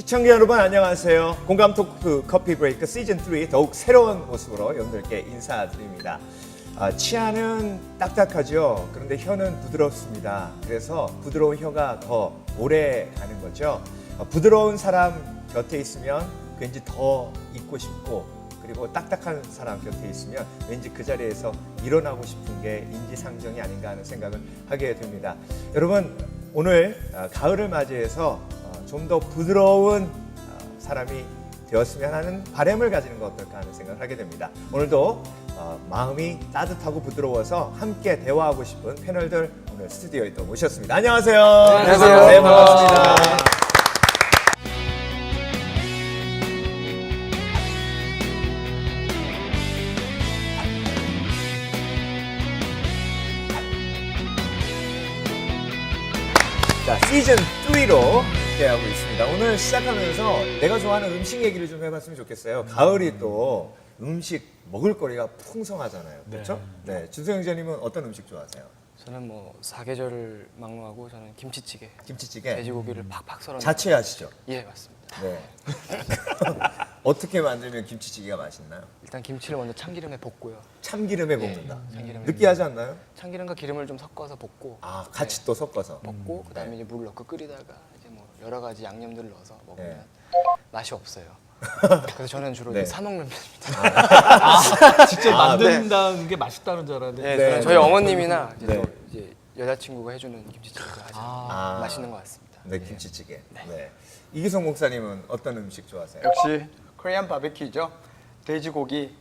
시청자 여러분 안녕하세요. 공감 토크 커피 브레이크 시즌 3 더욱 새로운 모습으로 여러분들께 인사드립니다. 치아는 딱딱하죠. 그런데 혀는 부드럽습니다. 그래서 부드러운 혀가 더 오래 가는 거죠. 부드러운 사람 곁에 있으면 왠지 더 있고 싶고, 그리고 딱딱한 사람 곁에 있으면 왠지 그 자리에서 일어나고 싶은 게 인지상정이 아닌가 하는 생각을 하게 됩니다. 여러분, 오늘 가을을 맞이해서 좀 더 부드러운 사람이 되었으면 하는 바람을 가지는 것 어떨까 하는 생각을 하게 됩니다. 오늘도 마음이 따뜻하고 부드러워서 함께 대화하고 싶은 패널들 오늘 스튜디오에 또 모셨습니다. 안녕하세요. 안녕하세요. 네, 반갑습니다. 자, 시즌 3로 함께하고 있습니다. 오늘 시작하면서 내가 좋아하는 음식 얘기를 좀 해봤으면 좋겠어요. 가을이 또 음식, 먹을거리가 풍성하잖아요. 그렇죠? 네. 준수영 기자님은 어떤 음식 좋아하세요? 저는 뭐 사계절을 막론하고 저는 김치찌개, 김치찌개? 돼지고기를 팍팍 썰어. 자취하시죠? 예, 맞습니다. 네. 어떻게 만들면 김치찌개가 맛있나요? 일단 김치를 먼저 참기름에 볶고요. 참기름에 볶는다. 참기름에 느끼하지 않나요? 참기름과 기름을 좀 섞어서 볶고. 아, 같이 또 섞어서. 볶고 그다음에 이제 물 넣고 끓이다가 이제 뭐 여러 가지 양념들을 넣어서 먹으면 네. 맛이 없어요. 그래서 저는 주로 네. 이제 사 먹는 편입니다. 직접 만든다는 게 맛있다는 줄 알았는데. 네, 네, 저는 저희 네. 어머님이나 이제, 네. 또 이제 여자친구가 해주는 김치찌개가 가장 맛있는 것 같습니다. 네, 김치찌개. 네. 이기성 목사님은 어떤 음식 좋아하세요? 역시 코리안 바베큐죠. 돼지고기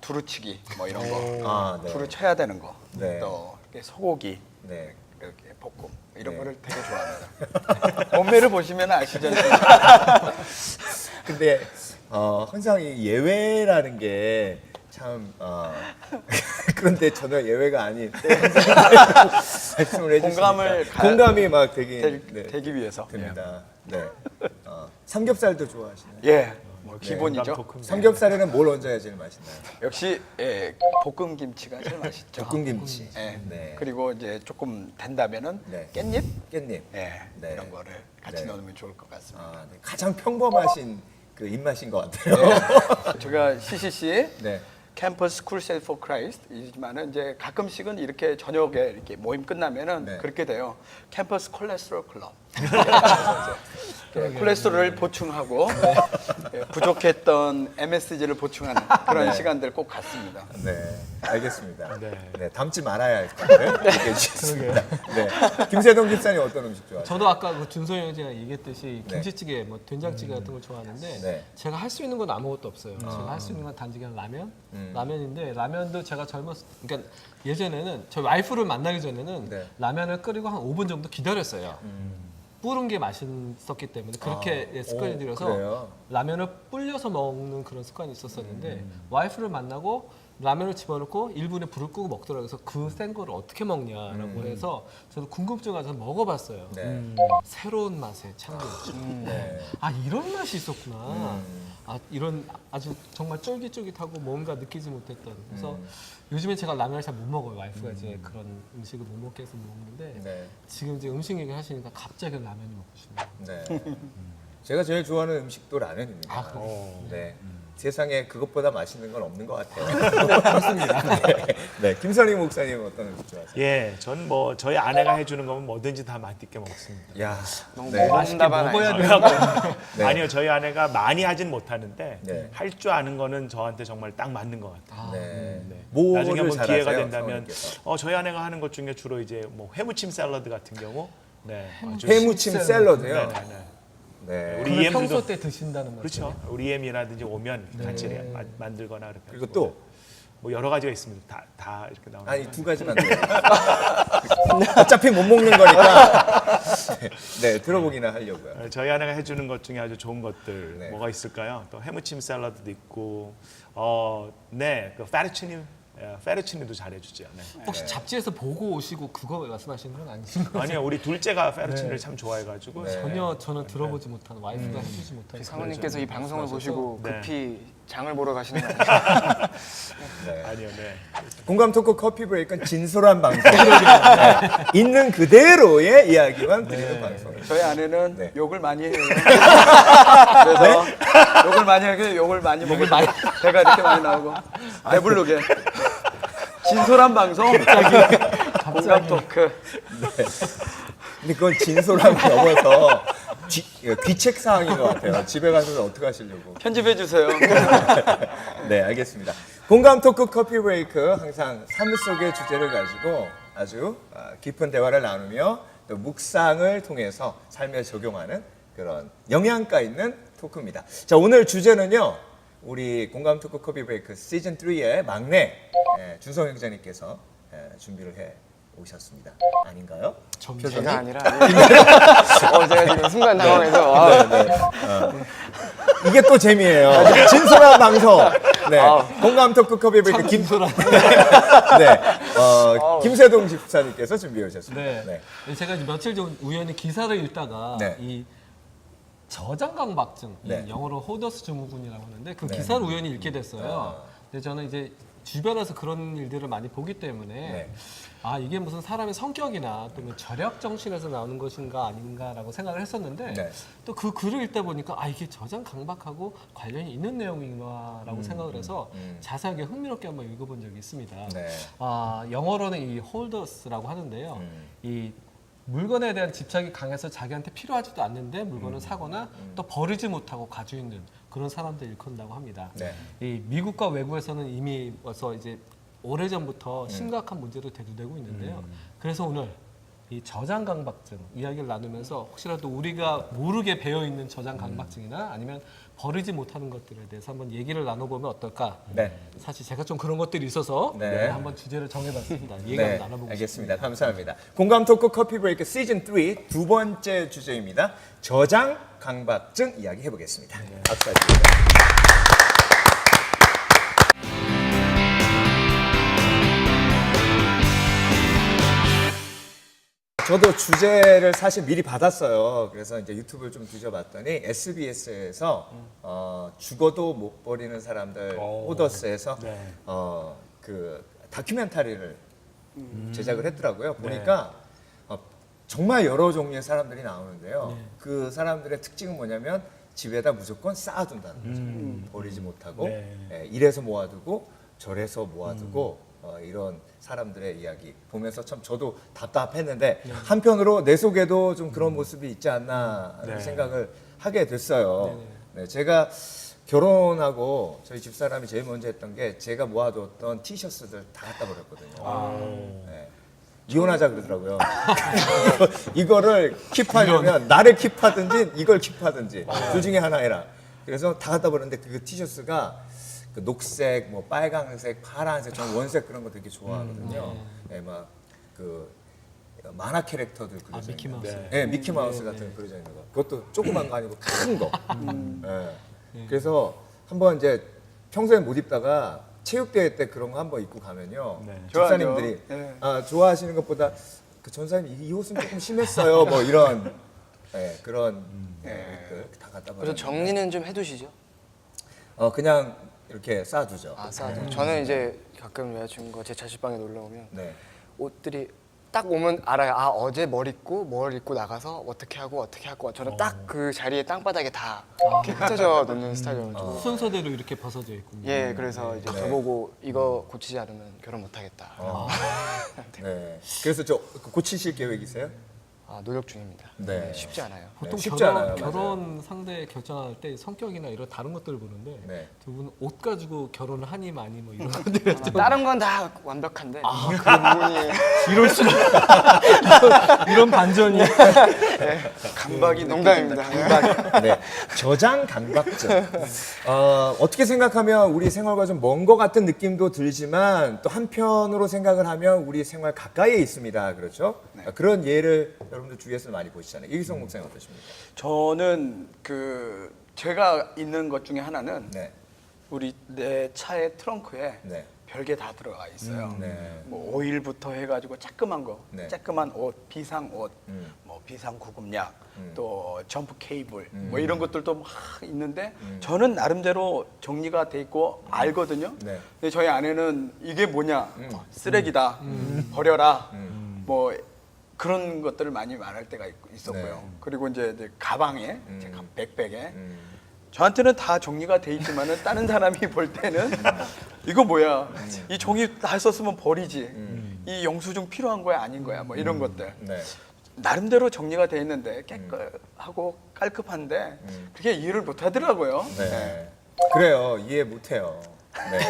두루치기 뭐 이런 거, 네. 두루 쳐야 되는 거, 네. 또 이렇게 소고기 네. 이렇게 볶음 이런 네. 거를 되게 좋아합니다. 몸매를 보시면 아시죠? 근데 항상 이 예외라는 게 참 그런데 전혀 예외가 아닌 말씀을 해주시니까 공감을 공감이 막 되긴 되기 위해서. 됩니다. 네. 삼겹살도 좋아하시나요? 예, 뭐 기본이죠. 삼겹살에는 뭘 얹어야 제일 맛있나요? 역시 볶음 김치가 제일 맛있죠. 볶음김치. 예. 네. 그리고 이제 조금 된다면은 네. 깻잎, 깻잎. 예, 네. 이런 거를 같이 네. 넣으면 좋을 것 같습니다. 네. 가장 평범하신 그 입맛인 것 같아요. 제가 CCC 네. 캠퍼스 크루세이드 포 크라이스트이지만은 이제 가끔씩은 이렇게 저녁에 이렇게 모임 끝나면은 네. 그렇게 돼요. 캠퍼스 콜레스테롤 클럽. 콜레스테롤을 보충하고 부족했던 MSG를 보충하는 그런 네. 시간들 꼭 갖습니다. 네, 알겠습니다. 네, 닮지 말아야 할 것 같아요. 얘기해 주셨습니다. 네, 김세동 집사님 어떤 음식 좋아하세요? 저도 아까 그 준소영 씨가 얘기했듯이 네. 김치찌개, 뭐 된장찌개 같은 걸 좋아하는데 네. 제가 할 수 있는 건 아무것도 없어요. 제가 할 수 있는 건 단지 그냥 라면, 라면인데 라면도 제가 그러니까 예전에는 저희 와이프를 만나기 전에는 네. 라면을 끓이고 한 5분 정도 기다렸어요. 뿌른 게 맛있었기 때문에 그렇게 습관이 들여서 그래요? 라면을 불려서 먹는 그런 습관이 있었었는데 와이프를 만나고 라면을 집어넣고 1분에 불을 끄고 먹더라고요. 그래서 그 센 거를 어떻게 먹냐라고 해서 저도 궁금증 가서 먹어봤어요. 네. 새로운 맛의 참기름. 네. 아, 이런 맛이 있었구나. 아, 이런 아주 정말 쫄깃쫄깃하고 뭔가 느끼지 못했던. 그래서 요즘에 제가 라면을 잘 못 먹어요. 와이프가 이제 그런 음식을 못 먹게 해서 못 먹는데 네. 지금 이제 음식 얘기 하시니까 갑자기 라면이 먹고 싶네요. 네. 제가 제일 좋아하는 음식도 라면입니다. 아, 그래요? 네. 세상에 그것보다 맛있는 건 없는 것 같아요. 그렇습니다. 네. 김선희 목사님 어떤 음식 좋아하세요? 예, 전 뭐 저희 아내가 해주는 거면 뭐든지 다 맛있게 먹습니다. 야, 너무 네. 먹는다만 먹어야 아니죠. 돼요. 네. 아니요, 저희 아내가 많이 하진 못하는데 네. 할 줄 아는 거는 저한테 정말 딱 맞는 것 같아요. 네. 네. 뭐를 나중에 한번 잘하세요, 기회가 된다면 성우님께서? 저희 아내가 하는 것 중에 주로 이제 뭐 회무침 샐러드 같은 경우, 네, 아주 회무침 샐러드요? 네, 네, 네. 네. 우리 그걸 EM들도 평소 때 드신다는 말이죠. 그렇죠. 우리 EM이라든지 오면 같이 만들거나 그렇게. 그리고 또 뭐 여러 가지가 있습니다. 다 이렇게 나오는. 아니 두 가지만 돼요. 어차피 못 먹는 거니까. 네, 들어보기나 하려고요. 저희 아내가 해주는 것 중에 아주 좋은 것들 네. 뭐가 있을까요? 또 해무침 샐러드도 있고, 네, 그 페르치니도 잘해주죠. 네. 혹시 잡지에서 보고 오시고 그거 말씀하시는 건 아니신 거죠? 아니요, 우리 둘째가 페르치니를 참 좋아해가지고 네. 전혀 저는 들어보지 못한 와이프가 해주지 못한 사모님께서 이 방송을 보시고 네. 급히 장을 보러 가시는 거 아니에요? 네. 아니요, 네. 공감 토크 커피 브레이크는 진솔한 방송. 네. 있는 그대로의 이야기만 드리는 방송. 저희 아내는 네. 욕을 많이 해요. 그래서 욕을 많이 해서 욕을 많이 먹고 배가 이렇게 많이 나오고 배부르게 진솔한 방송 공감 토크. 근데 그건 진솔함을 넘어서 귀책 사항인 것 같아요. 집에 가서 어떻게 하시려고? 편집해 주세요. 네, 알겠습니다. 공감 토크 커피 브레이크 항상 삶 속의 주제를 가지고 아주 깊은 대화를 나누며 또 묵상을 통해서 삶에 적용하는 그런 영양가 있는 토크입니다. 자, 오늘 주제는요. 우리 공감 토크 커피 브레이크 시즌 3의 막내 준성 기자님께서 준비를 해 오셨습니다. 아닌가요? 제가 아니라 제가 지금 순간 당황해서 이게 또 재미예요. 진솔한 방송. 네. 공감 토크 커피 브레이크 김세동 집사님께서 준비해 오셨습니다. 네. 제가 이제 며칠 전 우연히 기사를 읽다가 네. 이 저장강박증, 네. 이 영어로 호더스 증후군이라고 하는데 그 네. 기사를 우연히 읽게 됐어요. 근데 저는 이제 주변에서 그런 일들을 많이 보기 때문에 네. 이게 무슨 사람의 성격이나 또는 절약 정신에서 나오는 것인가 아닌가라고 생각을 했었는데 네. 또 그 글을 읽다 보니까 이게 저장 강박하고 관련이 있는 내용인가라고 생각을 해서 자세하게 흥미롭게 한번 읽어본 적이 있습니다. 네. 영어로는 이 홀더스라고 하는데요. 이 물건에 대한 집착이 강해서 자기한테 필요하지도 않는데 물건을 사거나 또 버리지 못하고 가지고 있는 그런 사람들 일컫는다고 합니다. 네. 이 미국과 외국에서는 이미 와서 이제 오래전부터 심각한 문제로 대두되고 있는데요. 그래서 오늘 이 저장 강박증 이야기를 나누면서 혹시라도 우리가 모르게 배어 있는 저장 강박증이나 아니면 버리지 못하는 것들에 대해서 한번 얘기를 나눠보면 어떨까? 네. 사실 제가 좀 그런 것들이 있어서 네. 한번 주제를 정해봤습니다. 얘기 네, 한번 나눠보고 알겠습니다. 감사합니다. 공감 토크 커피 브레이크 시즌 3 두 번째 주제입니다. 저장 강박증 이야기 해보겠습니다. 박수 주세요. 저도 주제를 사실 미리 받았어요. 그래서 이제 유튜브를 좀 뒤져봤더니 SBS에서 죽어도 못 버리는 사람들 호더스에서 네. 그 다큐멘터리를 제작을 했더라고요. 보니까 정말 여러 종류의 사람들이 나오는데요. 그 사람들의 특징은 뭐냐면 집에다 무조건 쌓아둔다는 거죠. 버리지 못하고 네. 이래서 모아두고 저래서 모아두고 이런 사람들의 이야기 보면서 참 저도 답답했는데 한편으로 내 속에도 좀 그런 모습이 있지 않나 하는 네. 생각을 하게 됐어요. 네, 제가 결혼하고 저희 집사람이 제일 먼저 했던 게 제가 모아뒀던 티셔츠들 다 갖다 버렸거든요. 네. 이혼하자 그러더라고요. 이거를 킵하려면 나를 킵하든지 이걸 킵하든지 둘 중에 하나 해라. 그래서 다 갖다 버렸는데 그 티셔츠가 그 녹색, 뭐 빨강색, 파란색, 저는 원색 그런 거 되게 좋아하거든요. 네, 막 그 만화 캐릭터들 그려져 미키 있는 마우스. 네, 미키 마우스 같은 거 그려져 있는 거. 그것도 조그만 거 아니고 큰 거. 그래서 한번 이제 평소에 못 입다가 체육대회 때 그런 거 한번 입고 가면요. 네. 집사님들이 좋아하죠. 좋아하시는 것보다 그 전사님 이 옷은 조금 심했어요. 뭐 이런 그런 것들 다 갖다 버려. 그래서 정리는 좀 해두시죠. 그냥 이렇게 쌓아두죠. 쌓아도. 저는 이제 가끔 여자친구가 제 자취방에 놀러 오면 네. 옷들이 딱 오면 알아요. 어제 뭘 입고 나가서 어떻게 하고 저는 딱 그 자리에 땅바닥에 다 이렇게 흩어져 놓는 스타일이어서 순서대로 이렇게 벗어져 있군요. 그래서 이제 저보고 이거 고치지 않으면 결혼 못 하겠다. 네. 그래서 저 고치실 계획이세요? 노력 중입니다. 네. 쉽지 않아요. 보통 쉽지 않아요. 결혼 상대 결정할 때 성격이나 이런 다른 것들을 보는데 네. 두 분은 옷 가지고 결혼을 하니 마니 뭐 이런 것들 다른 건 다 완벽한데 그 부분이 이럴 수가 이런 반전이 강박이 농담입니다. 네. 저장 강박증. 어떻게 생각하면 우리 생활과 좀 먼 것 같은 느낌도 들지만 또 한편으로 생각을 하면 우리 생활 가까이에 있습니다. 그렇죠? 그런 예를 여러분들 주위에서 많이 보시잖아요. 이기성 목사님 어떠십니까? 저는 제가 있는 것 중에 하나는 네. 내 차의 트렁크에 네. 별게 다 들어가 있어요. 네. 뭐 오일부터 해가지고 조그만 거, 네. 조그만 옷, 비상 옷, 음. 뭐 비상 구급약, 또 점프 케이블, 음. 뭐 이런 것들도 막 있는데 저는 나름대로 정리가 돼 있고 알거든요. 네. 근데 저희 아내는 이게 뭐냐, 쓰레기다, 버려라, 뭐 그런 것들을 많이 말할 때가 있었고요. 네. 그리고 이제 가방에, 제 백팩에. 음. 저한테는 다 정리가 돼 있지만은 다른 사람이 볼 때는 이거 뭐야, 이 종이 다 썼으면 버리지, 이 영수증 필요한 거야 아닌 거야, 뭐 이런 것들. 네. 나름대로 정리가 돼 있는데 깨끗하고 깔끔한데 그렇게 이해를 못 하더라고요. 네. 그래요. 이해 못해요. 네.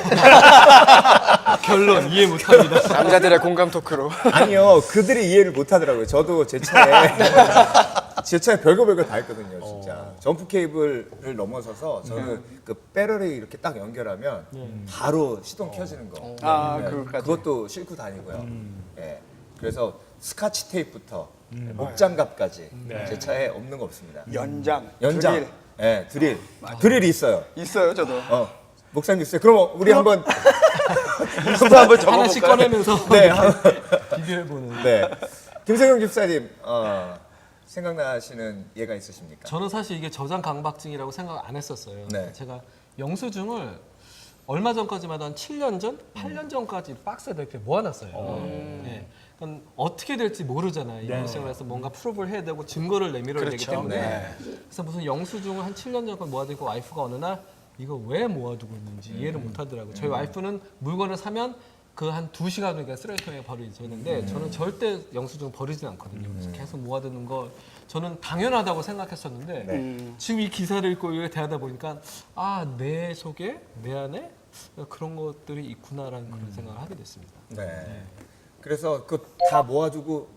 결론 이해 못합니다. 남자들의 공감 토크로. 아니요, 그들이 이해를 못하더라고요. 저도 제 차에 별거 다 있거든요, 진짜. 점프 케이블을 넘어서서 저는 그 배럴이 이렇게 딱 연결하면 바로 시동 켜지는 거. 아, 그것까지. 그것도 싣고 다니고요. 예. 그래서 스카치 테이프부터 목장갑까지 제 차에 없는 거 없습니다. 연장, 연장, 드릴 예, 드릴, 드릴이 있어요. 있어요, 저도. 목사님 있어요. 그럼 우리 한번 리스트 한번 하나씩 적어볼까요? 꺼내면서 네, 비교해보는. 네. 김세경 집사님 생각나시는 예가 있으십니까? 저는 사실 이게 저장 강박증이라고 생각 안 했었어요. 네. 제가 영수증을 얼마 전까지만 한 7년 전, 8년 전까지 박스에 이렇게 모아놨어요. 네. 그러니까 어떻게 될지 모르잖아요. 이민생을 해서 뭔가 프로브를 해야 되고 증거를 내밀어야 되기 그렇죠. 때문에. 네. 그래서 무슨 영수증을 한 7년 전까지 모아두고 와이프가 어느 날 이거 왜 모아두고 있는지 이해를 못하더라고요. 저희 와이프는 물건을 사면 그 한 2시간 후에 쓰레기통에 버리는데 저는 절대 영수증 버리진 않거든요. 그래서 계속 모아두는 걸 저는 당연하다고 생각했었는데 네. 지금 이 기사를 읽고 이걸 대하다 보니까 내 속에 내 안에 그런 것들이 있구나라는 그런 생각을 하게 됐습니다. 네. 그래서 그 다 모아두고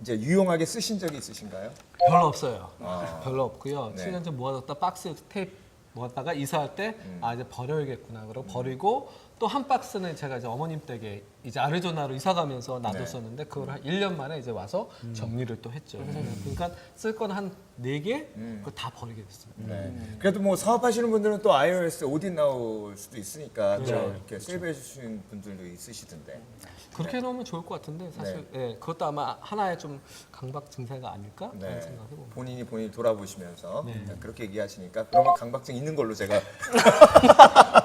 이제 유용하게 쓰신 적이 있으신가요? 별로 없어요. 아. 별로 없고요. 네. 7년 전 모아뒀다 박스 테이프 모았다가 이사할 때 이제 버려야겠구나 그러고 버리고 또 한 박스는 제가 이제 어머님 댁에 이제 아리조나로 이사 가면서 놔뒀었는데 그걸 한 1년 만에 이제 와서 정리를 또 했죠. 그러니까 쓸 건 한 4개 그걸 다 버리게 됐습니다. 네. 그래도 뭐 사업하시는 분들은 또 iOS 오딘 나올 수도 있으니까 또 네. 이렇게 세이브해 주시는 분들도 있으시던데. 그렇게 해놓으면 좋을 것 같은데 사실 예, 그것도 아마 하나의 좀 강박 증세가 아닐까 네. 라는 생각을 해봅니다. 본인이 돌아보시면서 네. 그렇게 얘기하시니까 그러면 강박증 있는 걸로 제가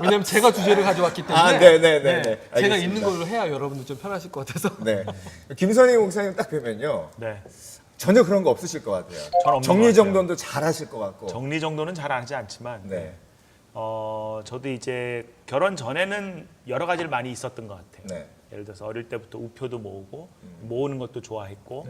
왜냐면 제가 주제를 가져왔기 때문에 네네네. 제가 알겠습니다. 있는 걸로 해야 여러분들 좀 편하실 것 같아서 네. 김선희 목사님 딱 뵈면요. 네. 전혀 그런 거 없으실 것 같아요. 전 없는 정리정돈도 잘 하실 것 같고. 정리 정도는 잘 하지 않지만 네. 저도 이제 결혼 전에는 여러 가지를 많이 있었던 것 같아요. 네. 예를 들어서 어릴 때부터 우표도 모으고 모으는 것도 좋아했고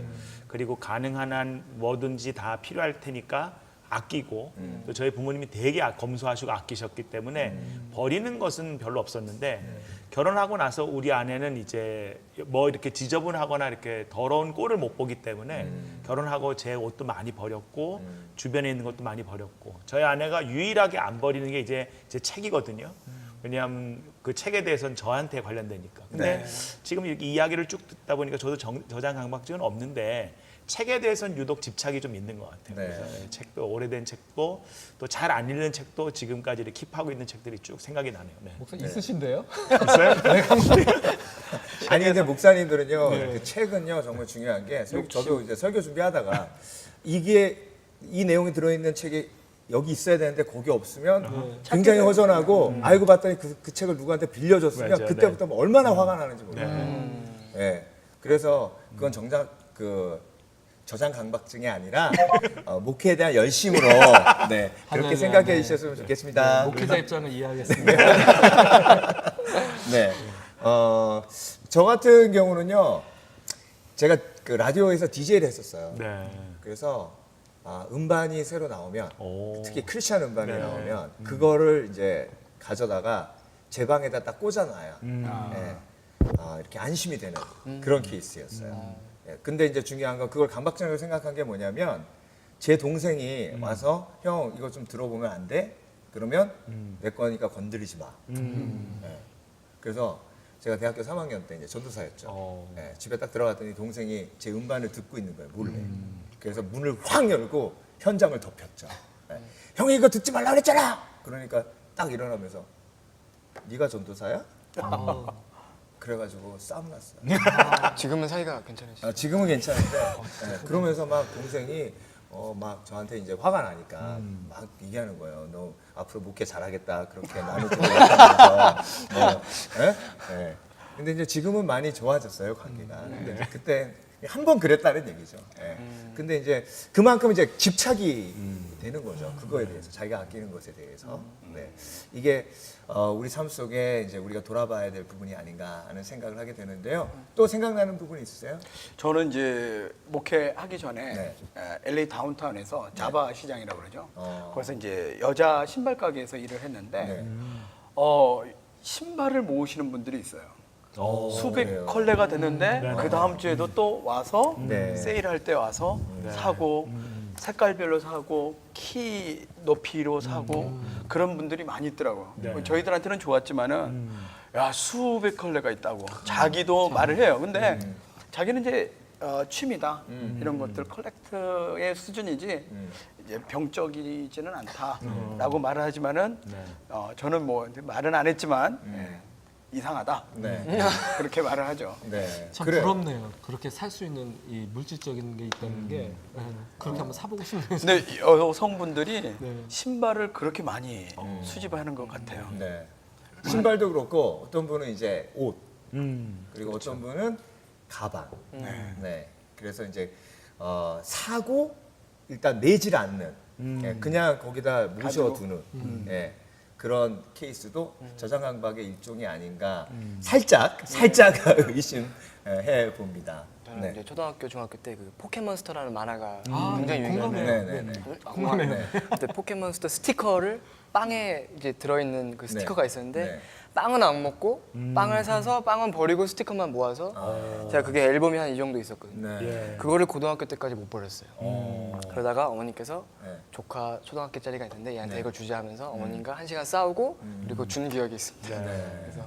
그리고 가능한 한 뭐든지 다 필요할 테니까 아끼고 또 저희 부모님이 되게 검소하시고 아끼셨기 때문에 버리는 것은 별로 없었는데 결혼하고 나서 우리 아내는 이제 뭐 이렇게 지저분하거나 이렇게 더러운 꼴을 못 보기 때문에 결혼하고 제 옷도 많이 버렸고 주변에 있는 것도 많이 버렸고 저희 아내가 유일하게 안 버리는 게 이제 제 책이거든요. 왜냐하면 그 책에 대해서는 저한테 관련되니까. 근데 지금 이렇게 이야기를 쭉 듣다 보니까 저도 저장 강박증은 없는데 책에 대해서는 유독 집착이 좀 있는 것 같아요. 네. 그래서 책도 오래된 책도 또 잘 안 읽는 책도 지금까지 이렇게 킵하고 있는 책들이 쭉 생각이 나네요. 네. 목사 있으신데요? 있어요? 아니 근데 목사님들은요 그 책은요 정말 중요한 게 저도 이제 설교 준비하다가 이게 이 내용이 들어있는 책이 여기 있어야 되는데 거기 없으면 굉장히 허전하고 알고 봤더니 그 책을 누구한테 빌려줬으면 맞아요. 그때부터 뭐 얼마나 화가 나는지 모르겠어요. 네. 그래서 그건 정작 저장 강박증이 아니라 목회에 대한 열심으로 네, 그렇게 하나님 생각해 안에 주셨으면 좋겠습니다. 목회자 입장을 이해하겠습니다. 네. 저 같은 경우는요, 제가 그 라디오에서 DJ를 했었어요. 네. 그래서 음반이 새로 나오면, 오. 특히 크리스찬 음반이 네. 나오면, 그거를 이제 가져다가 제 방에다 딱 꽂아놔요. 네. 이렇게 안심이 되는 그런 케이스였어요. 네. 근데 이제 중요한 건 그걸 강박증으로 생각한 게 뭐냐면, 제 동생이 와서, 형, 이거 좀 들어보면 안 돼? 그러면 내 거니까 건드리지 마. 네. 그래서 제가 대학교 3학년 때 이제 전도사였죠. 네, 집에 딱 들어갔더니 동생이 제 음반을 듣고 있는 거예요, 몰래. 그래서 문을 확 열고 현장을 덮였죠. 네. 형이 이거 듣지 말라 그랬잖아. 그러니까 딱 일어나면서 네가 전도사야? 그래가지고 싸움 났어요. 지금은 사이가 괜찮으시죠? 지금은 괜찮은데 그러면서 막 동생이 막 저한테 이제 화가 나니까 막 얘기하는 거예요. 너 앞으로 목회 잘하겠다 그렇게 나를 좋아하면서 예? 근데 이제 지금은 많이 좋아졌어요 관계가. 근데 이제 그때 한 번 그랬다는 얘기죠. 예. 근데 이제 그만큼 이제 집착이 되는 거죠. 그거에 대해서 자기가 아끼는 것에 대해서. 네. 이게 우리 삶 속에 이제 우리가 돌아봐야 될 부분이 아닌가 하는 생각을 하게 되는데요. 또 생각나는 부분이 있으세요? 저는 이제 목회하기 전에 네. LA 다운타운에서 자바 시장이라고 그러죠. 어. 거기서 이제 여자 신발 가게에서 일을 했는데 네. 신발을 모으시는 분들이 있어요. 수백 그래요? 컬레가 됐는데 그 다음 주에도 또 와서 네. 세일할 때 와서 사고 색깔별로 사고 키 높이로 사고 그런 분들이 많이 있더라고요. 네. 저희들한테는 좋았지만은 야 수백 컬레가 있다고 자기도 말을 해요. 근데 자기는 이제 취미다 이런 것들 컬렉트의 수준이지 이제 병적이지는 않다라고 말을 하지만은 저는 뭐 말은 안 했지만 이상하다 네. 그렇게 말을 하죠. 네. 참 그래요. 부럽네요. 그렇게 살 수 있는 이 물질적인 게 있다는 게 그렇게 한번 사보고 싶네요. 근데 여성분들이 네. 신발을 그렇게 많이 수집하는 것 같아요. 네. 신발도 그렇고 어떤 분은 이제 옷 그리고 그렇죠. 어떤 분은 가방. 네. 그래서 이제 사고 일단 내질 않는 예, 그냥 거기다 모셔두는 예, 그런 케이스도 저장강박의 일종이 아닌가 살짝 의심해 봅니다. 저는 네. 이제 초등학교, 중학교 때 그 포켓몬스터라는 만화가 아, 굉장히 공감해요. 유행했는데 네네네. 궁금해요. 네. 그때 포켓몬스터 스티커를 빵에 이제 들어있는 그 스티커가 있었는데 네. 빵은 안 먹고 빵을 사서 빵은 버리고 스티커만 모아서 제가 그게 앨범이 한 이 정도 있었거든요. 네. 그거를 고등학교 때까지 못 버렸어요. 그러다가 어머니께서 네. 조카 초등학교짜리가 있는데 얘한테 네. 이걸 주자 하면서 어머님과 1시간 싸우고 그리고 준 기억이 있습니다. 네. 그래서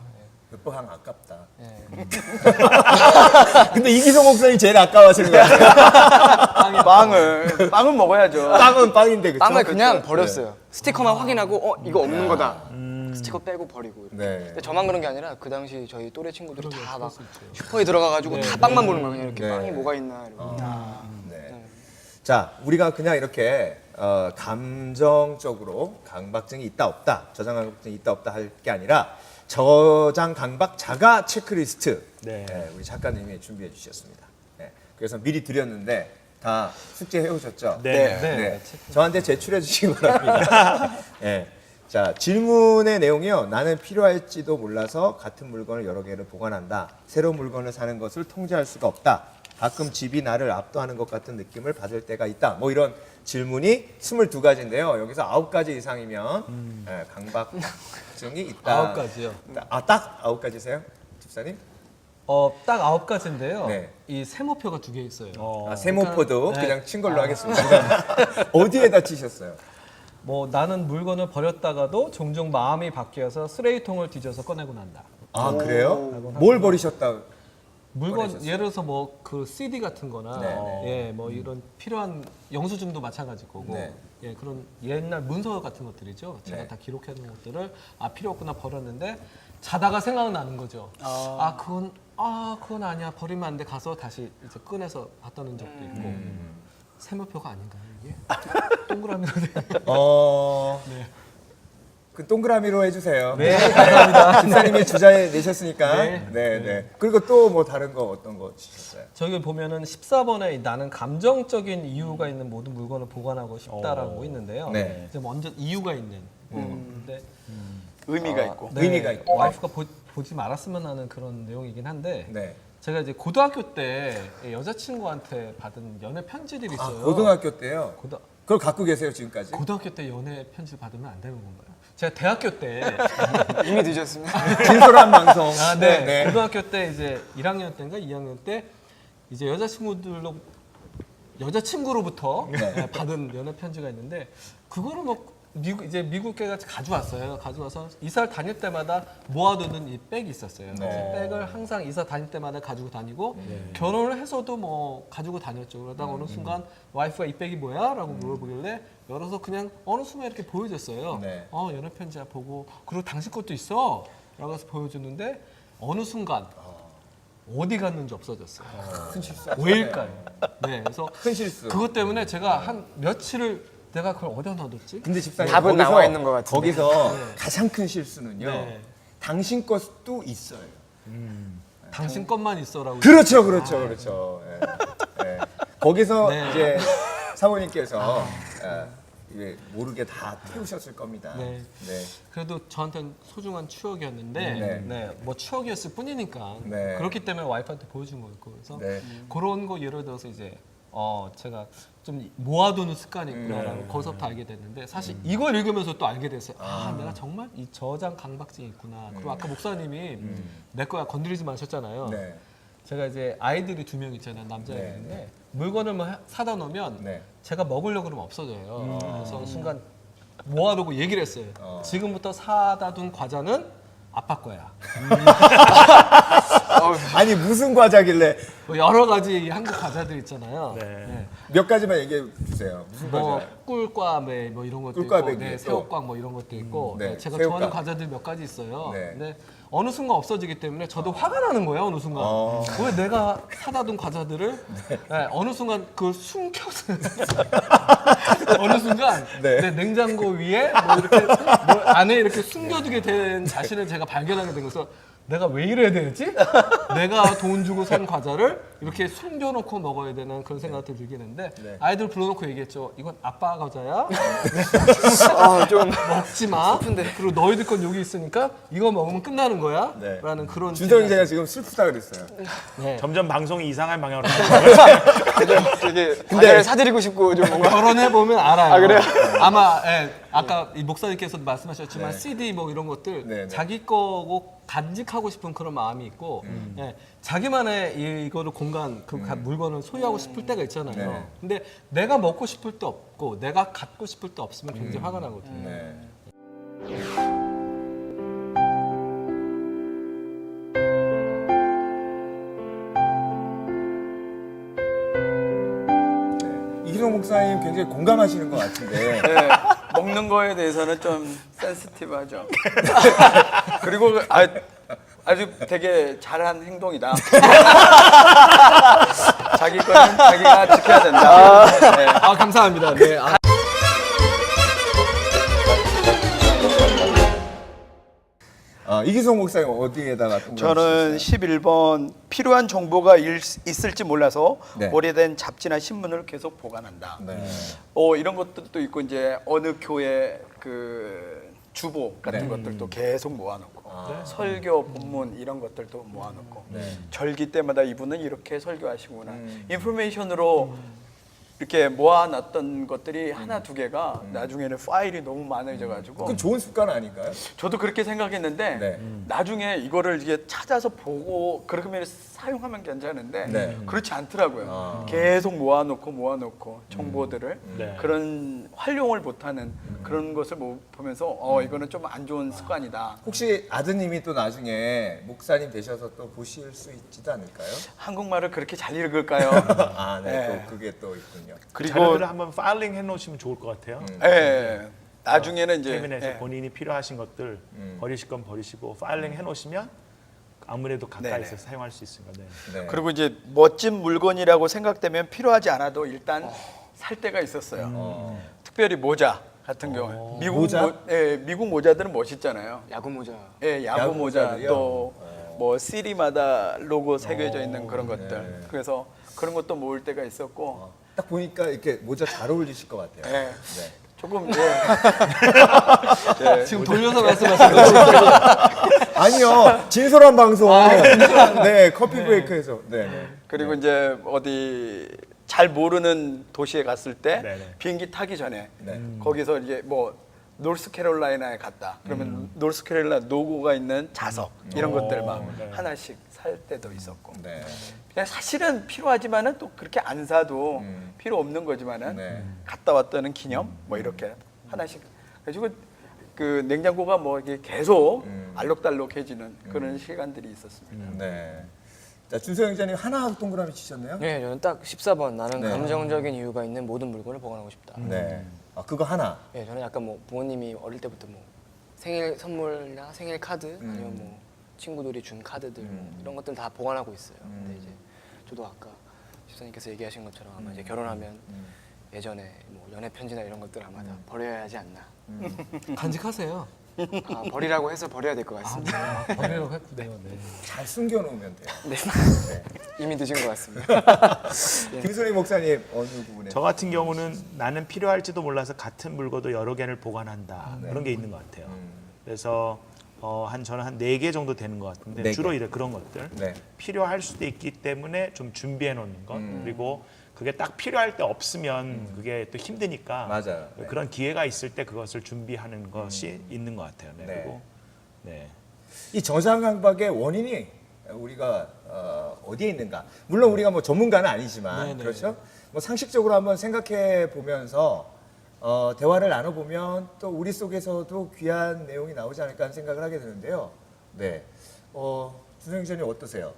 몇번 아깝다. 예. 근데 이기성 목사님 제일 아까워하시는 거 같아요. 빵은 먹어야죠. 빵은 빵인데 그쵸? 빵을 그냥 그렇죠? 버렸어요. 스티커만 확인하고 이거 없는 거다. 스티커 빼고 버리고. 이렇게. 네. 근데 저만 그런 게 아니라 그 당시 저희 또래 친구들이 그러게요, 다 그럴 막 수 있죠. 슈퍼에 들어가가지고 다 빵만 보는 거예요. 그냥 이렇게 네. 빵이 뭐가 있나. 이러고. 네. 자, 우리가 그냥 이렇게 감정적으로 강박증이 있다 없다, 저장 강박증이 있다 없다 할 게 아니라 저장 강박 자가 체크리스트 네. 우리 작가님이 준비해 주셨습니다. 네. 그래서 미리 드렸는데 다 숙제해 오셨죠? 네. 네. 저한테 제출해 주시기 바랍니다. 네. 자, 질문의 내용이요. 나는 필요할지도 몰라서 같은 물건을 여러 개를 보관한다. 새로운 물건을 사는 것을 통제할 수가 없다. 가끔 집이 나를 압도하는 것 같은 느낌을 받을 때가 있다. 뭐 이런 질문이 22가지인데요. 여기서 9가지 이상이면 강박증이 있다. 9가지요. 딱 9가지세요? 집사님? 딱 9가지인데요. 네. 이 세모표가 2개 있어요. 세모포도 네. 그냥 친 걸로 하겠습니다. 어디에다 치셨어요? 뭐 나는 물건을 버렸다가도 종종 마음이 바뀌어서 쓰레기통을 뒤져서 꺼내고 난다. 아, 그래요? 뭘 버리셨다? 물건 꺼내셨어요? 예를 들어서 뭐 그 CD 같은 거나 네, 예, 뭐 이런 필요한 영수증도 마찬가지일 거고 네. 예, 그런 옛날 문서 같은 것들이죠. 제가 네. 다 기록해 놓은 것들을 필요 없구나 버렸는데 자다가 생각나는 거죠. 그건 아니야. 버리면 안 돼. 가서 다시 이제 꺼내서 봤다는 적도 있고. 세모표가 아닌가요, 이게? 동그라미로 된. 네. 그 동그라미로 해주세요. 네, 감사합니다. 집사님이 주자에 내셨으니까. 네. 네. 그리고 또 뭐 다른 거 어떤 거 주셨어요? 저기 보면은 14번에 나는 감정적인 이유가 있는 모든 물건을 보관하고 싶다라고 있는데요. 네. 이제 먼저 이유가 있는. 근데 의미가 있고. 의미가 있고. 와이프가 보지 말았으면 하는 그런 내용이긴 한데 네. 제가 이제 고등학교 때 여자친구한테 받은 연애 편지들이 있어요. 고등학교 때요? 고등- 그걸 갖고 계세요, 지금까지? 고등학교 때 연애 편지 받으면 안 되는 건가요? 제가 대학교 때 이미 늦었습니다. 진솔한 방송. 네. 고등학교 때 이제 1학년 때인가 2학년 때 이제 여자친구로부터 받은 연애 편지가 있는데 그거를 뭐 미국 애가 가져왔어요. 가져와서 이사를 다닐 때마다 모아두는 이 백이 있었어요. 그래서 백을 항상 이사 다닐 때마다 가지고 다니고 결혼을 해서도 뭐 가지고 다녔죠. 그러다가 어느 순간 와이프가 이 백이 뭐야? 라고 물어보길래 열어서 그냥 어느 순간 이렇게 보여줬어요. 네. 연애 편지야 보고 그리고 당신 것도 있어? 라고 해서 보여줬는데 어느 순간 어디 갔는지 없어졌어요. 큰 실수. 5일까지. 네, 그래서 큰 실수. 그것 때문에 제가 한 며칠을 내가 그걸 어디다 놔뒀지? 근데 집사님 답은 거기서, 나와 있는 것 같은데. 거기서 가장 큰 실수는요. 네. 당신 것도 있어요. 당신 것만 있어라고. 그렇죠, 그렇죠, 그렇죠. 예. 예. 거기서 네. 이제 사모님께서 이게 모르게 다 태우셨을 겁니다. 네. 네. 그래도 저한테는 소중한 추억이었는데, 네. 네, 뭐 추억이었을 뿐이니까 네. 그렇기 때문에 와이프한테 보여준 거였고, 그래서 네. 그런 거 예를 들어서 이제 제가 좀 모아두는 습관이 있구나라고 거기서부터 알게 됐는데 사실 이걸 읽으면서 또 알게 됐어요. 내가 정말 이 저장 강박증이 있구나. 그리고 아까 목사님이 내 거야 건드리지 마셨잖아요. 네. 제가 이제 아이들이 2명 있잖아요. 남자애들인데 네. 물건을 뭐 사다 놓으면 네. 제가 먹으려고 그러면 없어져요. 그래서 순간 모아두고 얘기를 했어요. 지금부터 사다 둔 과자는 아빠 거야. 아니 무슨 과자길래 뭐 여러 가지 이 한국 과자들 있잖아요. 네. 네. 몇 가지만 얘기해 주세요. 무슨 뭐 과자? 꿀과배 뭐 이런 것도 꿀과배기 있고, 네, 또. 새우깡 뭐 이런 것도 있고, 네, 네, 제가 새우깡. 좋아하는 과자들 몇 가지 있어요. 네. 근데 어느 순간 없어지기 때문에 저도 화가 나는 거예요. 어느 순간 왜 내가 사다 둔 과자들을 네, 어느 순간 그걸 숨겨서 어느 순간 네. 내 냉장고 위에 뭐 이렇게 뭐 안에 이렇게 숨겨두게 된 자신을 제가 발견하게 된 거죠. 내가 왜 이래야 되지? 내가 돈 주고 산 과자를 이렇게 숨겨놓고 먹어야 되는 그런 생각이 들긴 했는데 네. 아이들 불러놓고 얘기했죠. 이건 아빠 과자야. 좀 먹지 마. 그리고 너희들 건 여기 있으니까 이거 먹으면 끝나는 거야. 네. 라는 그런. 준성이 제가 지금 슬프다 그랬어요. 네. 점점 방송이 이상한 방향으로 되게 과자를 사드리고 싶고 좀 뭔가 결혼해 보면 알아요. 아, 그래요? 아마 아까 이 목사님께서도 말씀하셨지만 CD 뭐 이런 것들 네, 네. 자기 거고 간직하고 싶은 그런 마음이 있고 예, 자기만의 이거를 공간 그 물건을 소유하고 싶을 때가 있잖아요. 네. 근데 내가 먹고 싶을 때 없고 내가 갖고 싶을 때 없으면 굉장히 화가 나거든요. 네. 이희성 목사님 굉장히 공감하시는 것 같은데. 네, 먹는 거에 대해서는 좀 센시티브하죠. 그리고 아주 되게 잘한 행동이다. 자기 거는 자기가 지켜야 된다. 네. 아 감사합니다. 네. 이희성 목사님 어디에다가 저는 11번 필요한 정보가 있을지 몰라서 네. 오래된 잡지나 신문을 계속 보관한다. 네. 이런 것들도 있고 이제 어느 교회 그 주보 같은 네. 것들도 계속 모아놓고 설교 본문 이런 것들도 모아놓고 네. 절기 때마다 이분은 이렇게 설교하시구나 인포메이션으로 이렇게 모아놨던 것들이 하나 두 개가 나중에는 파일이 너무 많아져가지고 그건 좋은 습관 아닌가요? 저도 그렇게 생각했는데 네. 나중에 이거를 이게 찾아서 보고 그러면 사용하면 괜찮은데 네. 그렇지 않더라고요. 계속 모아놓고 정보들을 네. 그런 활용을 못하는 그런 것을 보면서 이거는 좀 안 좋은 습관이다. 혹시 아드님이 또 나중에 목사님 되셔서 또 보실 수 있지도 않을까요? 한국말을 그렇게 잘 읽을까요? 아, 네. 네. 또 그게 또 있군요. 그리고 자료들을 한번 파일링 해놓으시면 좋을 것 같아요. 예, 나중에는 이제 캐비넷에 예. 본인이 필요하신 것들 버리실 건 버리시고 파일링 해놓으시면 아무래도 가까이서 사용할 수 있습니다. 네. 네. 그리고 이제 멋진 물건이라고 생각되면 필요하지 않아도 일단 살 때가 있었어요. 특별히 모자 같은 경우에 모자? 미국 모자들은 멋있잖아요. 야구 모자. 예, 야구 모자 모자들이요? 또 뭐 시리마다 로고 새겨져 있는 그런 것들. 그래서 그런 것도 모을 때가 있었고 딱 보니까 이렇게 모자 잘 어울리실 것 같아요. 예. 네. 조금 지금 돌려서 말씀하시는 아니요, 진솔한 방송. 네, 커피 브레이크에서. 네. 네. 그리고 이제 어디 잘 모르는 도시에 갔을 때 네네. 비행기 타기 전에 네. 거기서 이제 뭐 노스캐롤라이나에 갔다. 그러면 노스캐롤라이나 로고가 있는 자석 이런 것들 막 네. 하나씩 살 때도 있었고. 네. 그냥 사실은 필요하지만은 또 그렇게 안 사도 필요 없는 거지만은 네. 갔다 왔다는 기념 뭐 이렇게 하나씩. 그래가지고 그 냉장고가 뭐 이게 계속 알록달록해지는 그런 시간들이 있었습니다. 네. 자, 준서 형제님 하나 동그라미 치셨네요? 네, 저는 딱 14번 나는 네. 감정적인 이유가 있는 모든 물건을 보관하고 싶다. 네. 아, 그거 하나. 네, 저는 약간 뭐 부모님이 어릴 때부터 뭐 생일 선물이나 생일 카드 아니면 뭐 친구들이 준 카드들 이런 것들 다 보관하고 있어요. 근데 이제 저도 아까 집사님께서 얘기하신 것처럼 아마 이제 결혼하면 예전에 뭐 연애 편지나 이런 것들 아마 다 버려야 하지 않나. 간직하세요. 아, 버리라고 해서 버려야 될 것 같습니다. 버리라고 했군요. 네. 잘 숨겨놓으면 돼요. 네. 이미 늦은 것 같습니다. 김선희 목사님 어느 부분에? 저 같은 경우는 나는 필요할지도 몰라서 같은 물건도 여러 개를 보관한다. 그런 게 있는 것 같아요. 그래서 저는 한 4개 정도 되는 것 같은데 4개. 주로 그런 것들 네. 필요할 수도 있기 때문에 좀 준비해 놓는 것 그리고 그게 딱 필요할 때 없으면 그게 또 힘드니까 맞아요. 네. 그런 기회가 있을 때 그것을 준비하는 것이 있는 것 같아요. 네. 네. 그리고 네. 이 저장 강박의 원인이 우리가 어디에 있는가? 물론 우리가 뭐 전문가는 아니지만 네네. 그렇죠. 뭐 상식적으로 한번 생각해 보면서 대화를 나눠 보면 또 우리 속에서도 귀한 내용이 나오지 않을까 하는 생각을 하게 되는데요. 네, 준성 기자님 어떠세요?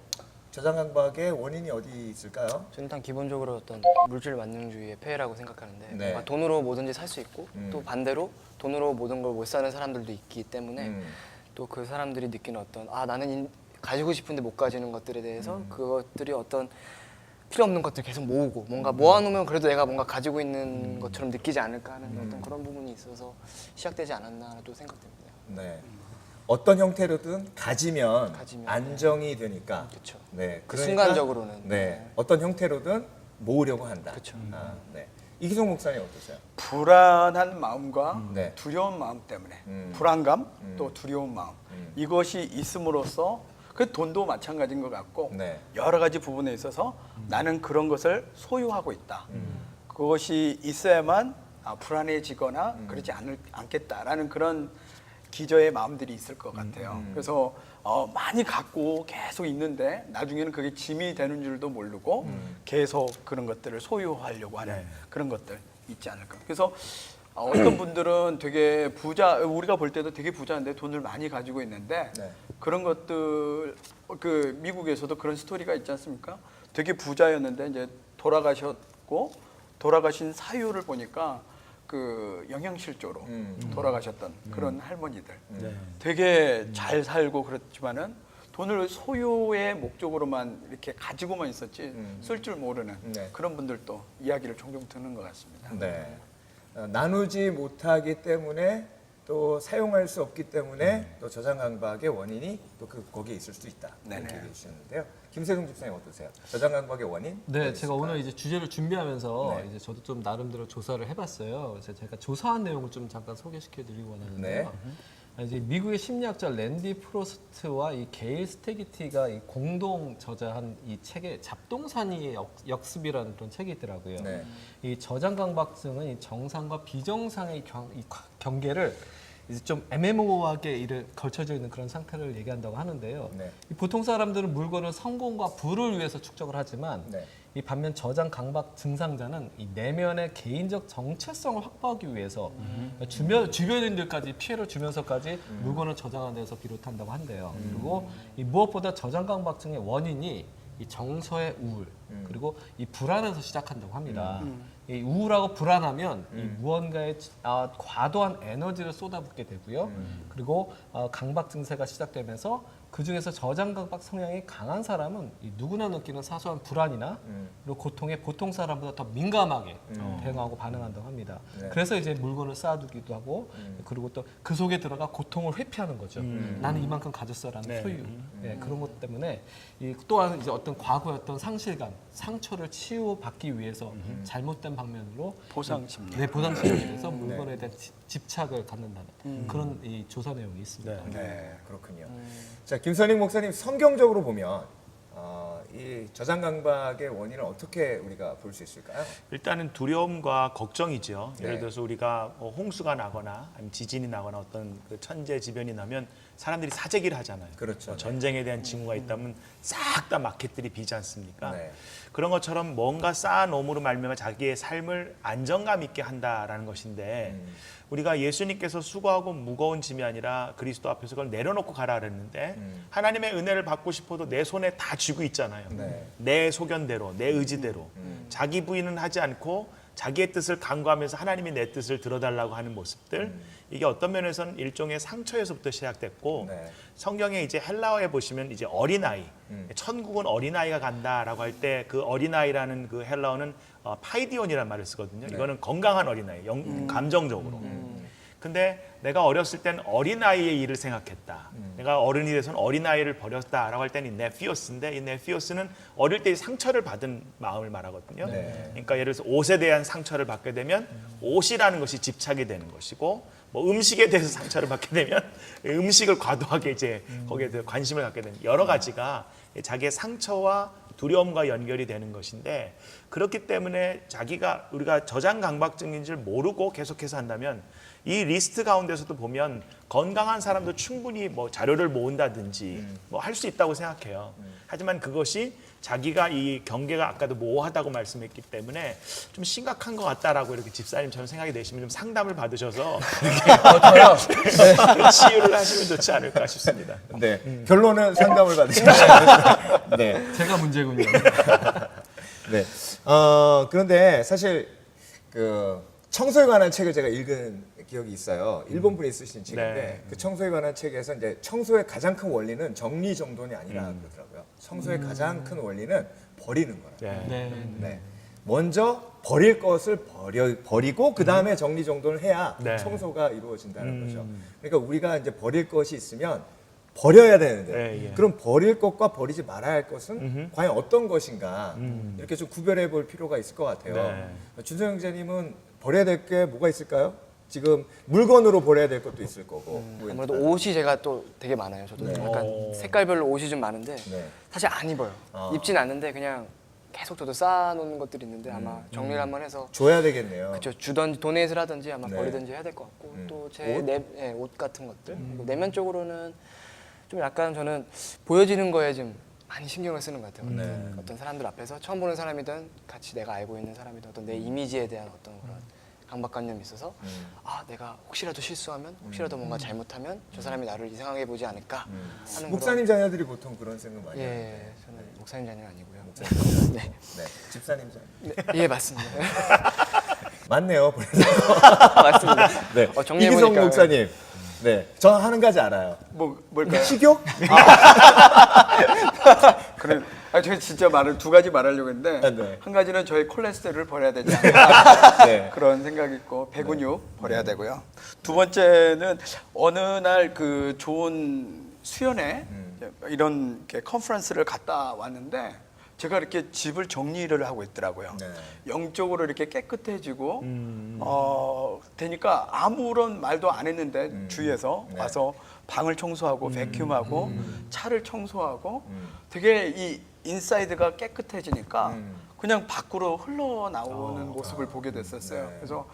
저장 강박의 원인이 어디 있을까요? 저는 일단 기본적으로 어떤 물질 만능주의의 폐해라고 생각하는데 네. 뭔가 돈으로 뭐든지 살 수 있고 또 반대로 돈으로 모든 걸 못 사는 사람들도 있기 때문에 또 그 사람들이 느끼는 어떤 나는 가지고 싶은데 못 가지는 것들에 대해서 그것들이 어떤 필요 없는 것들 계속 모으고 뭔가 모아놓으면 그래도 내가 뭔가 가지고 있는 것처럼 느끼지 않을까 하는 어떤 그런 부분이 있어서 시작되지 않았나 또 생각됩니다. 네. 어떤 형태로든 가지면 가지면, 안정이 되니까. 그렇죠. 네. 그 그러니까, 순간적으로는. 네. 어떤 형태로든 모으려고 한다. 그렇죠. 네. 이기성 목사님 어떠세요? 불안한 마음과 네. 두려운 마음 때문에 불안감 또 두려운 마음 이것이 있음으로써 그 돈도 마찬가지인 것 같고 네. 여러 가지 부분에 있어서 나는 그런 것을 소유하고 있다. 그것이 있어야만 불안해지거나 그러지 않겠다라는 그런 기저의 마음들이 있을 것 같아요. 그래서 많이 갖고 계속 있는데 나중에는 그게 짐이 되는 줄도 모르고 계속 그런 것들을 소유하려고 하는 그런 것들 있지 않을까. 그래서 어떤 분들은 되게 우리가 볼 때도 되게 부자인데 돈을 많이 가지고 있는데 네. 그런 것들 그 미국에서도 그런 스토리가 있지 않습니까? 되게 부자였는데 이제 돌아가셨고 돌아가신 사유를 보니까 그 영양실조로 돌아가셨던 그런 할머니들 되게 잘 살고 그렇지만은 돈을 소유의 목적으로만 이렇게 가지고만 있었지 쓸 줄 모르는 네. 그런 분들도 이야기를 종종 듣는 것 같습니다. 네. 나누지 못하기 때문에 또 사용할 수 없기 때문에 또 저장 강박의 원인이 또 거기에 있을 수 있다. 네네. 이렇게 얘기해 주셨는데요. 김세동 집사님 어떠세요? 저장 강박의 원인? 네, 어디 제가 있을까요? 오늘 이제 주제를 준비하면서 네. 이제 저도 좀 나름대로 조사를 해봤어요. 그래서 제가 조사한 내용을 좀 잠깐 소개시켜드리고 원하는데요. 이제 미국의 심리학자 랜디 프로스트와 이 게일 스테기티가 이 공동 저자한 이 책에 잡동사니의 역습이라는 그런 책이 있더라고요. 네. 이 저장 강박증은 이 정상과 비정상의 경계를 이제 좀 애매모호하게 걸쳐져 있는 그런 상태를 얘기한다고 하는데요. 네. 이 보통 사람들은 물건을 성공과 부를 위해서 축적을 하지만 네. 이 반면 저장 강박 증상자는 이 내면의 개인적 정체성을 확보하기 위해서 주변인들까지 피해를 주면서까지 물건을 저장하는 데서 비롯한다고 한대요. 그리고 이 무엇보다 저장 강박증의 원인이 이 정서의 우울 그리고 이 불안에서 시작한다고 합니다. 이 우울하고 불안하면 이 무언가에 과도한 에너지를 쏟아붓게 되고요. 그리고 강박 증세가 시작되면서 그 중에서 저장 강박 성향이 강한 사람은 이 누구나 느끼는 사소한 불안이나 그리고 고통에 보통 사람보다 더 민감하게 대응하고 반응한다고 합니다. 네. 그래서 이제 물건을 쌓아두기도 하고 그리고 또 그 속에 들어가 고통을 회피하는 거죠. 나는 이만큼 가졌어라는 네. 소유. 네, 그런 것 때문에 이 또한 이제 어떤 과거의 어떤 상실감, 상처를 치유받기 위해서 잘못된 방면으로 보상 심리. 네, 보상 심리에 대해서 물건에 대한 집착을 갖는다는 그런 이 조사 내용이 있습니다. 네. 네, 그렇군요. 자, 김선익 목사님 성경적으로 보면 이 저장 강박의 원인을 어떻게 우리가 볼 수 있을까요? 일단은 두려움과 걱정이죠. 네. 예를 들어서 우리가 홍수가 나거나 아니면 지진이 나거나 어떤 그 천재지변이 나면 사람들이 사재기를 하잖아요. 그렇죠. 뭐 전쟁에 대한 징후가 있다면 싹 다 마켓들이 비지 않습니까? 네. 그런 것처럼 뭔가 쌓아놓음으로 말미암아 자기의 삶을 안정감 있게 한다라는 것인데 우리가 예수님께서 수고하고 무거운 짐이 아니라 그리스도 앞에서 그걸 내려놓고 가라 그랬는데 하나님의 은혜를 받고 싶어도 내 손에 다 쥐고 있잖아요. 네. 내 소견대로, 내 의지대로 자기 부인은 하지 않고 자기의 뜻을 간구하면서 하나님이 내 뜻을 들어달라고 하는 모습들 이게 어떤 면에서는 일종의 상처에서부터 시작됐고 네. 성경에 이제 헬라어에 보시면 이제 어린아이 천국은 어린아이가 간다라고 할 때 그 어린아이라는 그 헬라어는 파이디온이라는 말을 쓰거든요. 이거는 건강한 어린아이, 감정적으로. 근데 내가 어렸을 땐 어린아이의 일을 생각했다. 내가 어른이 돼서는 어린아이를 버렸다라고 할 때는 이 네피오스인데 이 네피오스는 어릴 때 상처를 받은 마음을 말하거든요. 네. 그러니까 예를 들어서 옷에 대한 상처를 받게 되면 옷이라는 것이 집착이 되는 것이고 뭐 음식에 대해서 상처를 받게 되면 음식을 과도하게 이제 거기에 대해 관심을 갖게 되는 여러 가지가 자기의 상처와 두려움과 연결이 되는 것인데 그렇기 때문에 우리가 저장강박증인 줄 모르고 계속해서 한다면 이 리스트 가운데서도 보면 건강한 사람도 충분히 뭐 자료를 모은다든지 뭐 할 수 있다고 생각해요. 하지만 그것이 자기가 이 경계가 아까도 모호하다고 말씀했기 때문에 좀 심각한 것 같다라고 이렇게 집사님처럼 생각이 되시면 좀 상담을 받으셔서 이렇게 치유를 하시면 좋지 않을까 싶습니다. 네. 결론은 상담을 받으시면 네. 제가 문제군요. 네. 그런데 사실 그 청소에 관한 책을 제가 읽은 기억이 있어요. 일본 분이 쓰신 책인데 네. 그 청소에 관한 책에서 이제 청소의 가장 큰 원리는 정리정돈이 아니라 그러더라고요. 청소의 가장 큰 원리는 버리는 거라. 네. 네. 네. 먼저 버릴 것을 버리고 그 다음에 정리정돈을 해야 네. 청소가 이루어진다는 거죠. 그러니까 우리가 이제 버릴 것이 있으면 버려야 되는데 네, 예. 그럼 버릴 것과 버리지 말아야 할 것은 과연 어떤 것인가 이렇게 좀 구별해 볼 필요가 있을 것 같아요. 네. 준성 형제님은 버려야 될 게 뭐가 있을까요? 지금 물건으로 버려야 될 것도 있을 거고 아무래도 옷이 제가 또 되게 많아요. 저도 네. 약간 색깔별로 옷이 좀 많은데 네. 사실 안 입어요. 입진 않는데 그냥 계속 저도 쌓아놓는 것들이 있는데 아마 정리를 한번 해서 줘야 되겠네요. 그렇죠. 주던지 도네이트를 하든지 아마 네. 버리든지 해야 될 것 같고 또 제 옷? 옷 같은 것들 그리고 내면적으로는 좀 약간 저는 보여지는 거에 좀 많이 신경을 쓰는 것 같아요. 어떤 사람들 앞에서 처음 보는 사람이든 같이 내가 알고 있는 사람이든 어떤 내 이미지에 대한 어떤 그런 강박관념이 있어서 아 내가 혹시라도 실수하면 혹시라도 뭔가 잘못하면 저 사람이 나를 이상하게 보지 않을까 하는 목사님 자녀들이 보통 그런 생각 많이 그런 하는데 예 저는 목사님 자녀는 아니고요. 네. 네. 집사님 자녀. 네, 예 맞습니다. 맞네요. 맞습니다. 네. 정리해보니까- 이기성 목사님. 네. 저 하는 가지 알아요. 뭘까요? 식욕? 그래. 저희 진짜 두 가지 말하려고 했는데 네. 한 가지는 저희 콜레스테롤을 버려야 되지 않나 네. 그런 생각이 있고 배근육 버려야 되고요. 두 번째는 어느 날 그 좋은 수련회 이런 이렇게 컨퍼런스를 갔다 왔는데 제가 이렇게 집을 정리를 하고 있더라고요. 네. 영적으로 이렇게 깨끗해지고 되니까 아무런 말도 안 했는데 주위에서 네. 와서 방을 청소하고 베큐um하고 차를 청소하고 되게 이 인사이드가 깨끗해지니까 그냥 밖으로 흘러나오는 모습을 보게 됐었어요. 네. 그래서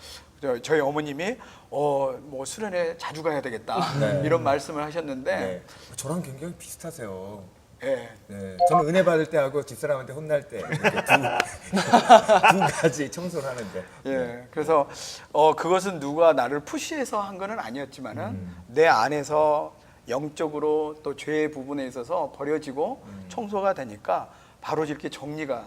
저희 어머님이 뭐 수련회 자주 가야 되겠다 네. 이런 말씀을 하셨는데 네. 저랑 굉장히 비슷하세요. 예. 네. 저는 은혜 받을 때하고 집사람한테 혼날 때 이렇게 두 가지 청소를 하는데. 예, 그래서 그것은 누가 나를 푸시해서 한 거는 아니었지만은 내 안에서 영적으로 또 죄의 부분에 있어서 버려지고 청소가 되니까 바로 이렇게 정리가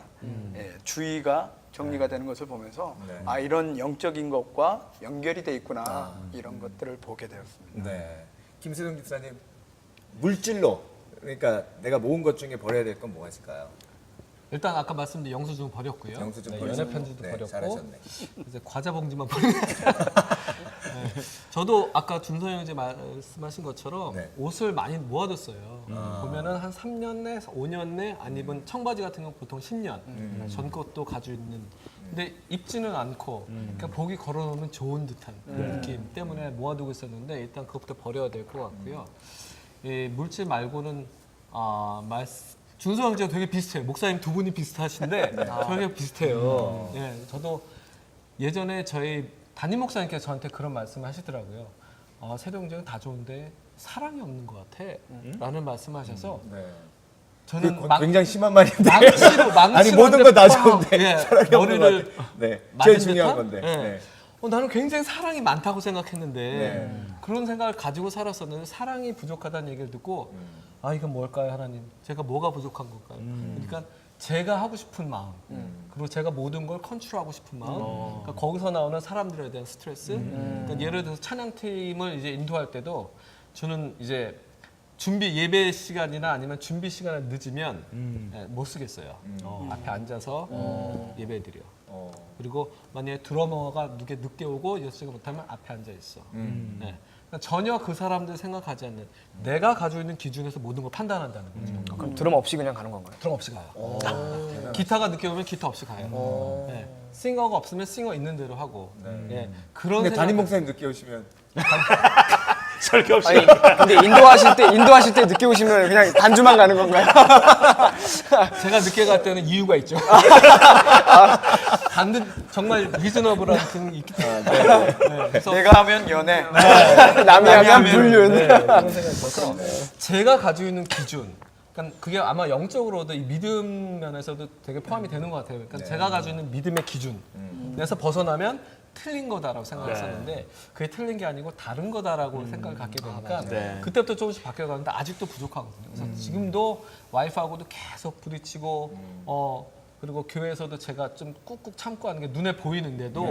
주의가 정리가 되는 것을 보면서 네. 아 이런 영적인 것과 연결이 돼 있구나 이런 것들을 보게 되었습니다. 네. 김수정 집사님 물질로 그러니까 내가 모은 것 중에 버려야 될 건 뭐가 있을까요? 일단 아까 말씀드린 영수증 버렸고요. 영수증 네, 버리셨고. 연애 편지도 네, 버렸고 잘하셨네. 이제 과자 봉지만 버렸어요. 네. 저도 아까 준서 형제 말씀하신 것처럼 네. 옷을 많이 모아뒀어요. 보면은 한 3년 내, 5년 내 안 입은 청바지 같은 건 보통 10년 전 것도 가지고 있는. 근데 입지는 않고 그냥 보기 걸어놓으면 좋은 듯한 그런 느낌 때문에 모아두고 있었는데 일단 그것부터 버려야 될 것 같고요. 이 물질 말고는 준서 형제가 되게 비슷해요. 목사님 두 분이 비슷하신데 저게 비슷해요. 예, 저도 예전에 저희 담임 목사님께서 저한테 그런 말씀을 하시더라고요. 세동적은 다 좋은데 사랑이 없는 것 같아. 라는 말씀하셔서 네. 저는 그게 굉장히 심한 말인데. 망치로 아니 모든 건 다 뻥! 좋은데 예, 사랑이 없는 것 머리를 같아. 네. 맞은 제일 중요한 듯한? 건데. 예. 네. 나는 굉장히 사랑이 많다고 생각했는데 네. 그런 생각을 가지고 살았었는데 사랑이 부족하다는 얘기를 듣고 아 이건 뭘까요 하나님? 제가 뭐가 부족한 걸까요? 그러니까 제가 하고 싶은 마음, 그리고 제가 모든 걸 컨트롤하고 싶은 마음, 그러니까 거기서 나오는 사람들에 대한 스트레스. 그러니까 예를 들어서 찬양팀을 이제 인도할 때도 저는 이제 준비 예배 시간이나 아니면 준비 시간을 늦으면 못 쓰겠어요. 앞에 앉아서 예배드려. 그리고 만약에 드러머가 늦게 오고 예수가 못하면 앞에 앉아 있어. 네. 그러니까 전혀 그 사람들 생각하지 않는 내가 가지고 있는 기준에서 모든 걸 판단한다는 거죠. 그럼 드럼 없이 그냥 가는 건가요? 드럼 없이 가요. 기타가 늦게 오면 기타 없이 가요. 네. 싱어가 없으면 싱어 있는 대로 하고. 네. 그런 근데 담임 생각- 목사님 늦게 오시면 설교 없이 아니 근데 인도하실 때 늦게 오시면 그냥 단주만 가는 건가요? 제가 늦게 갈 때는 이유가 있죠. 정말 리즈너블한 게 있기 때문에. 네. 그래서 내가 하면 연애. 남이 하면 불륜. 네, 그런 생각이 있어서 제가 가지고 있는 기준, 그러니까 그게 아마 영적으로도 이 믿음 면에서도 되게 포함이 되는 것 같아요. 그러니까 제가 가지고 있는 믿음의 기준에서 벗어나면 틀린 거다라고 생각했었는데 그게 틀린 게 아니고 다른 거다라고 생각을 갖게 되니까 네. 그때부터 조금씩 바뀌어가는데 아직도 부족하거든요. 그래서 지금도 와이프하고도 계속 부딪히고 그리고 교회에서도 제가 좀 꾹꾹 참고 하는 게 눈에 보이는데도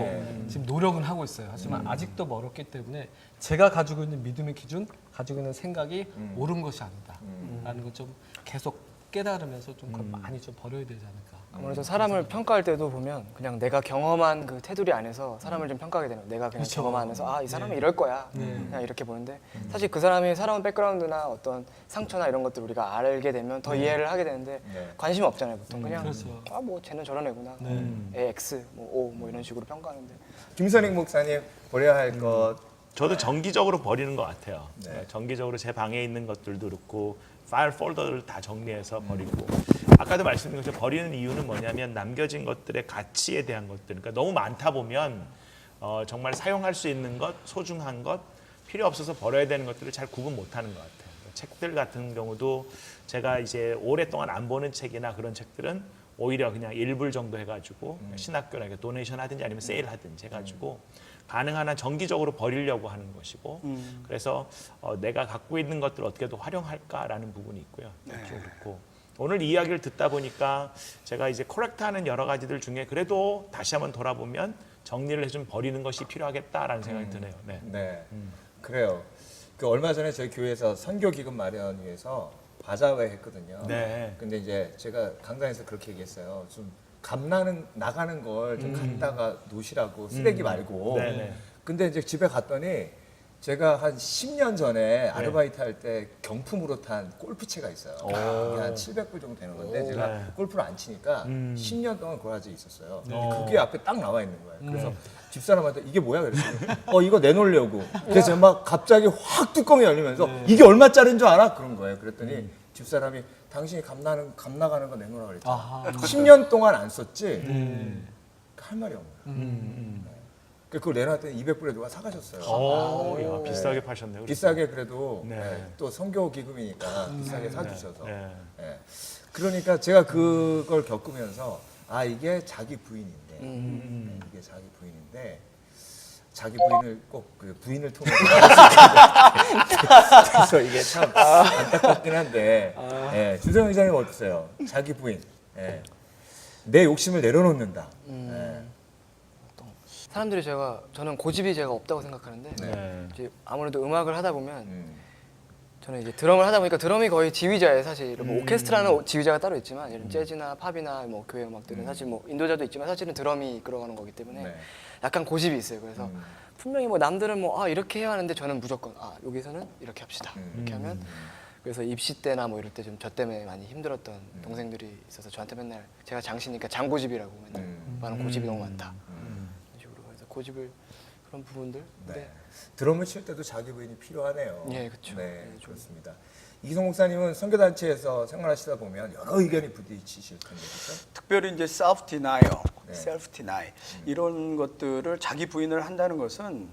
지금 노력은 하고 있어요. 하지만 아직도 멀었기 때문에 제가 가지고 있는 믿음의 기준, 가지고 있는 생각이 옳은 것이 아니다라는 걸 좀 계속 깨달으면서 좀 그걸 많이 좀 버려야 되지 않을까. 아무래도 사람을 평가할 때도 보면 그냥 내가 경험한 그 테두리 안에서 사람을 좀 평가하게 되는 거예요. 내가 그냥 그렇죠. 경험 안에서 아, 이 사람은 이럴 거야. 그냥 이렇게 보는데 사실 그 사람이 살아온 백그라운드나 어떤 상처나 이런 것들 우리가 알게 되면 더 이해를 하게 되는데 관심이 없잖아요. 보통 그냥 그렇죠. 아, 뭐 쟤는 저런 애구나. 애 X, 뭐 O 뭐 이런 식으로 평가하는데 김선익 목사님 버려야 할 것. 저도 정기적으로 버리는 것 같아요. 네. 정기적으로 제 방에 있는 것들도 그렇고 파일 폴더를 다 정리해서 버리고 아까도 말씀드린 것처럼 버리는 이유는 뭐냐면 남겨진 것들의 가치에 대한 것들, 그러니까 너무 많다 보면 정말 사용할 수 있는 것, 소중한 것, 필요 없어서 버려야 되는 것들을 잘 구분 못하는 것 같아요. 책들 같은 경우도 제가 이제 오랫동안 안 보는 책이나 그런 책들은 오히려 그냥 1불 정도 해가지고 신학교나 도네이션 하든지 아니면 세일 하든지 해가지고 가능한 한 정기적으로 버리려고 하는 것이고 그래서 내가 갖고 있는 것들을 어떻게 더 활용할까라는 부분이 있고요. 좀 그렇고 오늘 이 이야기를 듣다 보니까 제가 이제 코렉트하는 여러 가지들 중에 그래도 다시 한번 돌아보면 정리를 해좀 버리는 것이 필요하겠다라는 생각이 드네요. 네. 네, 그래요. 그 얼마 전에 저희 교회에서 선교 기금 마련 위해서 바자회 했거든요. 네. 근데 이제 제가 강단에서 그렇게 얘기했어요. 좀 나가는 걸 좀 갖다가 놓으시라고 쓰레기 말고. 네네. 근데 이제 집에 갔더니 제가 한 10년 전에 아르바이트 할 때 경품으로 탄 골프채가 있어요. 그게 한 700불 정도 되는 건데 제가 네. 골프를 안 치니까 10년 동안 그걸 가지고 있었어요. 근데 그게 앞에 딱 나와 있는 거예요. 그래서 집사람한테 이게 뭐야 그랬더니 이거 내놓으려고. 그래서 막 갑자기 확 뚜껑이 열리면서 이게 얼마짜리인 줄 알아? 그런 거예요. 그랬더니 집사람이 당신이 감 나가는 거 내놓으라 그랬잖아. 아하. 10년 동안 안 썼지. 할 말이 없는 거예요. 그걸 내놨더니 200불에 누가 사가셨어요. 야, 비싸게 파셨네요. 비싸게 그래도 네. 또 선교 기금이니까 비싸게 사주셔서. 네. 예. 그러니까 제가 그걸 겪으면서 아 이게 자기 부인인데 이게 자기 부인인데 자기 부인을 꼭 그 부인을 통해서 그래서 이게 참 안타깝긴 한데 예. 주성 기자님 어떠세요? 자기 부인 예. 내 욕심을 내려놓는다. 예. 사람들이 저는 고집이 제가 없다고 생각하는데 네. 이제 아무래도 음악을 하다 보면 저는 이제 드럼을 하다 보니까 드럼이 거의 지휘자예요 사실. 뭐 오케스트라는 지휘자가 따로 있지만 이런 재즈나 팝이나 뭐 교회 음악들은 사실 뭐 인도자도 있지만 사실은 드럼이 이끌어가는 거기 때문에 네. 약간 고집이 있어요. 그래서 분명히 뭐 남들은 뭐 이렇게 해야 하는데 저는 무조건 여기서는 이렇게 합시다 이렇게 하면 그래서 입시 때나 뭐 이럴 때 좀 저 때문에 많이 힘들었던 동생들이 있어서 저한테 맨날 제가 장시니까 장고집이라고 맨날 나는 고집이 너무 많다 이런 식으로. 그래서 고집을 그런 부분들. 네. 드럼을 칠 때도 자기 부인이 필요하네요. 예, 그쵸. 네, 좋습니다. 이기성 목사님은 선교단체에서 생활하시다 보면 여러 의견이 부딪히실 텐데, 그렇죠? 특별히 이제 self denial, 네. self deny 이런 것들을 자기 부인을 한다는 것은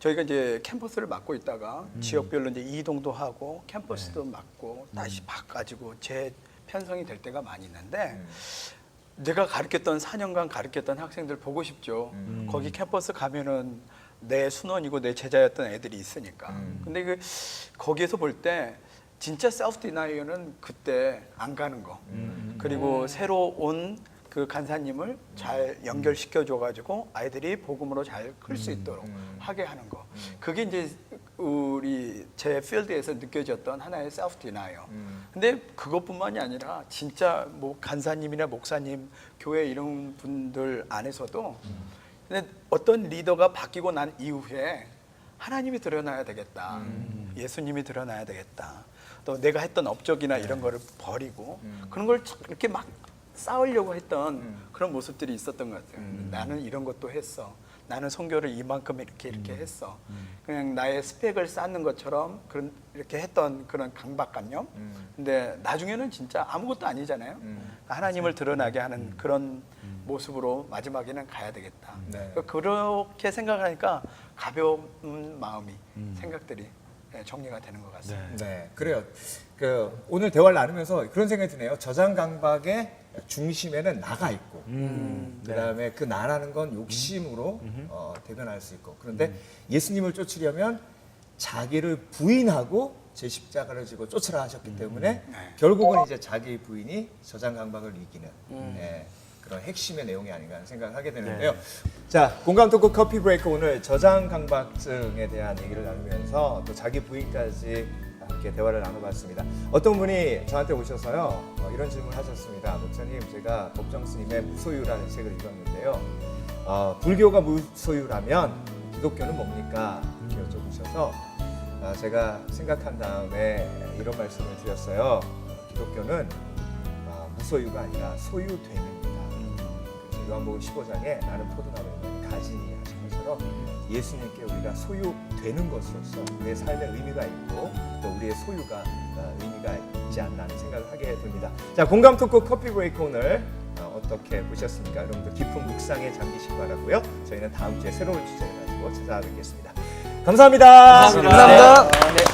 저희가 이제 캠퍼스를 맡고 있다가 지역별로 이제 이동도 하고 캠퍼스도 맡고 다시 바꿔가지고 재편성이 될 때가 많이 있는데 내가 가르쳤던 4년간 가르쳤던 학생들 보고 싶죠. 거기 캠퍼스 가면은 내 순원이고 내 제자였던 애들이 있으니까. 근데 거기에서 볼 때 진짜 셀프 디나이어는 그때 안 가는 거. 그리고 새로 온 그 간사님을 잘 연결시켜 줘가지고 아이들이 복음으로 잘 클 수 있도록 하게 하는 거. 그게 이제 우리 제 필드에서 느껴졌던 하나의 셀프 디나이어. 근데 그것뿐만이 아니라 진짜 뭐 간사님이나 목사님, 교회 이런 분들 안에서도 근데 어떤 리더가 바뀌고 난 이후에 하나님이 드러나야 되겠다. 예수님이 드러나야 되겠다. 또 내가 했던 업적이나 이런 거를 버리고 그런 걸 이렇게 막 싸우려고 했던 그런 모습들이 있었던 것 같아요. 나는 이런 것도 했어. 나는 선교를 이만큼 이렇게 했어. 그냥 나의 스펙을 쌓는 것처럼 이렇게 했던 그런 강박관념. 근데 나중에는 진짜 아무것도 아니잖아요. 하나님을 드러나게 하는 그런 모습으로 마지막에는 가야 되겠다. 네. 그렇게 생각하니까 가벼운 마음이 생각들이 정리가 되는 것 같습니다. 네, 그래요. 그 오늘 대화를 나누면서 그런 생각이 드네요. 저장 강박의 중심에는 나가 있고, 그다음에 그 나라는 건 욕심으로 대변할 수 있고, 그런데 예수님을 쫓으려면 자기를 부인하고 제 십자가를 지고 쫓으라 하셨기 때문에 결국은 이제 자기 부인이 저장 강박을 이기는 그런 핵심의 내용이 아닌가 하는 생각을 하게 되는데요. 자, 공감 토크 커피 브레이크 오늘 저장 강박증에 대한 얘기를 나누면서 또 자기 부인까지 함께 대화를 나눠봤습니다. 어떤 분이 저한테 오셔서요 이런 질문을 하셨습니다. 목사님, 제가 법정 스님의 무소유라는 책을 읽었는데요. 불교가 무소유라면 기독교는 뭡니까? 이렇게 여쭤보셔서 제가 생각한 다음에 이런 말씀을 드렸어요. 기독교는 무소유가 아니라 소유됨입니다. 요한복음 15장에 나는 포도나무는 가지니 하신 것처럼 예수님께 우리가 소유되는 것으로서 우리의 삶에 의미가 있고 또 우리의 소유가 의미가 있지 않나 하는 생각을 하게 됩니다. 자, 공감 토크 커피 브레이크 오늘 어떻게 보셨습니까? 여러분들 깊은 묵상에 잠기시기 바라고요. 저희는 다음 주에 새로운 주제를 가지고 찾아뵙겠습니다. 감사합니다. 감사합니다. 네.